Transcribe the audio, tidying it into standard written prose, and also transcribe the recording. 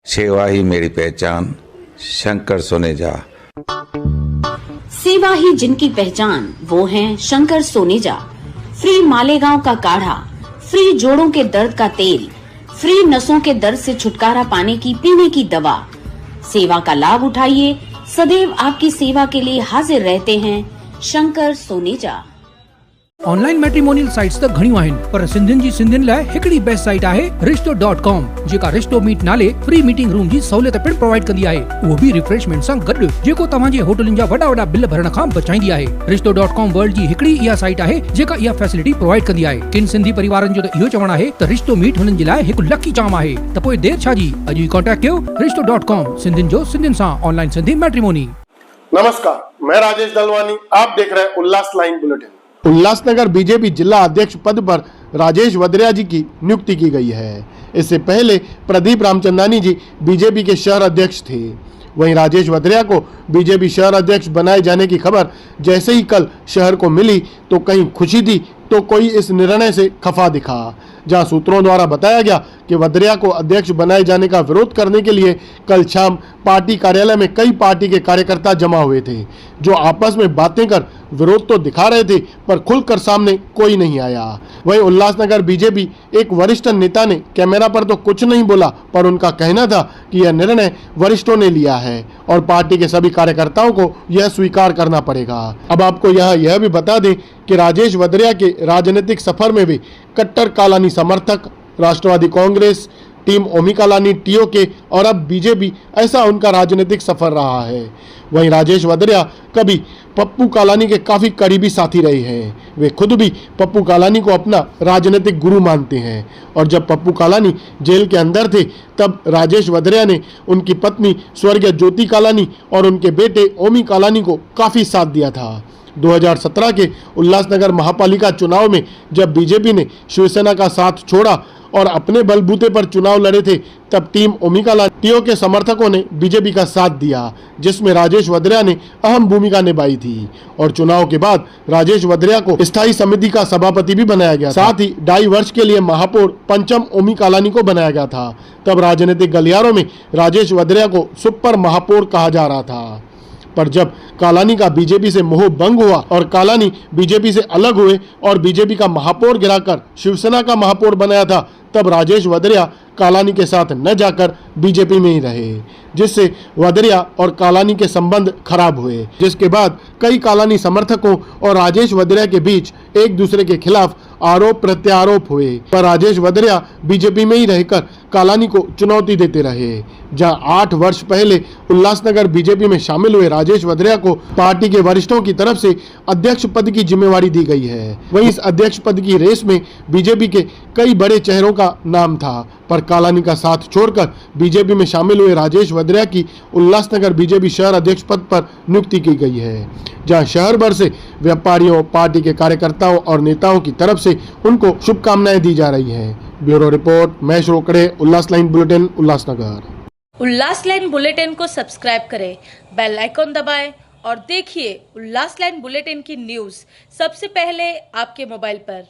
सेवा ही मेरी पहचान, शंकर सोनेजा। सेवा ही जिनकी पहचान, वो हैं शंकर सोनेजा। फ्री मालेगांव का काढ़ा, फ्री जोड़ों के दर्द का तेल, फ्री नसों के दर्द से छुटकारा पाने की पीने की दवा। सेवा का लाभ उठाइए, सदैव आपकी सेवा के लिए हाजिर रहते हैं Shankar Soneja. Online matrimonial sites त घणियूं आहिनि, पर सिंधियुनि जी सिंधियुनि लाइ हिकड़ी बेस्ट साइट आहे रिश्तो.com, जेका रिश्तो मीट नाले फ्री मीटिंग रूम जी सहूलियत पिण प्रोवाइड कंदी आहे, उहो भी रिफ्रेशमेंट सां गॾु, जेको तव्हां जे होटलनि जा वॾा बिल भरण खां बचाईंदी आहे। रिश्तो.com वर्ल्ड जी हिकड़ी इहा साइट आहे जेका इहा फैसिलिटी प्रोवाइड कंदी आहे। किन सिंधी परिवारनि जो त इहो चवणु आहे त रिश्तो मीट हुननि जे लाइ हिकु लकी चाम आहे, त पोइ देर छा जी, अॼु ई कांटेक्ट कयो रिश्तो.com, सिंधियुनि जो सिंधियुनि सां ऑनलाइन सिंधी मैट्रिमोनी। नमस्कार, मैं राजेश दलवानी, आप देख रहे हैं उल्लास लाइन बुलेटिन। उल्लासनगर बीजेपी जिला अध्यक्ष पद पर राजेश वद्रिया जी की नियुक्ति की गई है। इससे पहले प्रदीप रामचंदानी जी बीजेपी के शहर अध्यक्ष थे। वहीं राजेश वद्रिया को बीजेपी शहर अध्यक्ष बनाए जाने की खबर जैसे ही कल शहर को मिली तो कहीं खुशी थी तो कोई इस निर्णय से खफा दिखा। जहां सूत्रों द्वारा बताया गया कि वद्रिया को अध्यक्ष बनाए जाने का विरोध करने के लिए कल शाम पार्टी कार्यालय में कई पार्टी के कार्यकर्ता जमा हुए थे, जो आपस में बातें कर विरोध तो दिखा रहे थे पर खुलकर सामने कोई नहीं आया। वहीं उल्लासनगर बीजेपी एक वरिष्ठ नेता ने कैमरा पर तो कुछ नहीं बोला, पर उनका कहना था कि यह निर्णय वरिष्ठों ने लिया है और पार्टी के सभी कार्यकर्ताओं को यह स्वीकार करना पड़ेगा। अब आपको यह भी बता दें कि राजेश वद्रिया के राजनीतिक सफर में भी कट्टर कालानी समर्थक, राष्ट्रवादी कांग्रेस, टीम ओमी कालानी टीओके और अब बीजेपी, ऐसा उनका राजनीतिक सफर रहा है। वहीं राजेश वद्रिया कभी पप्पू कालानी के काफी करीबी साथी रहे हैं। वे खुद भी पप्पू कालानी को अपना राजनीतिक गुरु मानते हैं और जब पप्पू कालानी जेल के अंदर थे तब राजेश वद्रिया ने उनकी पत्नी स्वर्गीय ज्योति कालानी और उनके बेटे ओमी कालानी को काफी साथ दिया था। 2017 के उल्लासनगर महापालिका चुनाव में जब बीजेपी ने शिवसेना का साथ छोड़ा और अपने बलबूते पर चुनाव लड़े थे, तब टीम ओमी कालानी के समर्थकों ने बीजेपी का साथ दिया, जिसमें राजेश वद्रिया ने अहम भूमिका निभाई थी और चुनाव के बाद राजेश वद्रिया को स्थायी समिति का सभापति भी बनाया गया। साथ ही 2.5 वर्ष के लिए महापौर पंचम ओमी कालानी को बनाया गया था। तब राजनीतिक गलियारों में राजेश वद्रिया को सुपर महापौर कहा जा रहा था, पर जब कालानी का बीजेपी से मोह भंग हुआ और कालानी बीजेपी से अलग हुए और बीजेपी का महापौर गिराकर शिवसेना का महापौर बनाया था, तब राजेश वद्रिया कालानी के साथ न जाकर बीजेपी में ही रहे, जिससे वद्रिया और कालानी के संबंध खराब हुए, जिसके बाद कई कालानी समर्थकों और राजेश वद्रिया के बीच एक दूसरे के खिलाफ आरोप प्रत्यारोप हुए, पर राजेश वद्रिया बीजेपी में ही रहकर कालानी को चुनौती देते रहे। जहां 8 वर्ष पहले उल्लासनगर बीजेपी में शामिल हुए राजेश वद्रिया को पार्टी के वरिष्ठों की तरफ से अध्यक्ष पद की जिम्मेवारी दी गई है। वहीं इस अध्यक्ष पद की रेस में बीजेपी के कई बड़े चेहरों का नाम था, पर कालानी का साथ छोड़कर बीजेपी में शामिल हुए राजेश वद्रिया की उल्लासनगर बीजेपी शहर अध्यक्ष पद पर नियुक्ति की गई है, जहां शहर भर से व्यापारियों, पार्टी के कार्यकर्ताओं और नेताओं की तरफ से उनको शुभकामनाएं दी जा रही हैं। ब्यूरो रिपोर्ट, महेश रोकड़े, उल्लास लाइन बुलेटिन, उल्लासनगर। उल्लास लाइन बुलेटिन को सब्सक्राइब करें, बेल आइकॉन दबाएं और देखिए उल्लास लाइन बुलेटिन की न्यूज़ सबसे पहले आपके मोबाइल पर।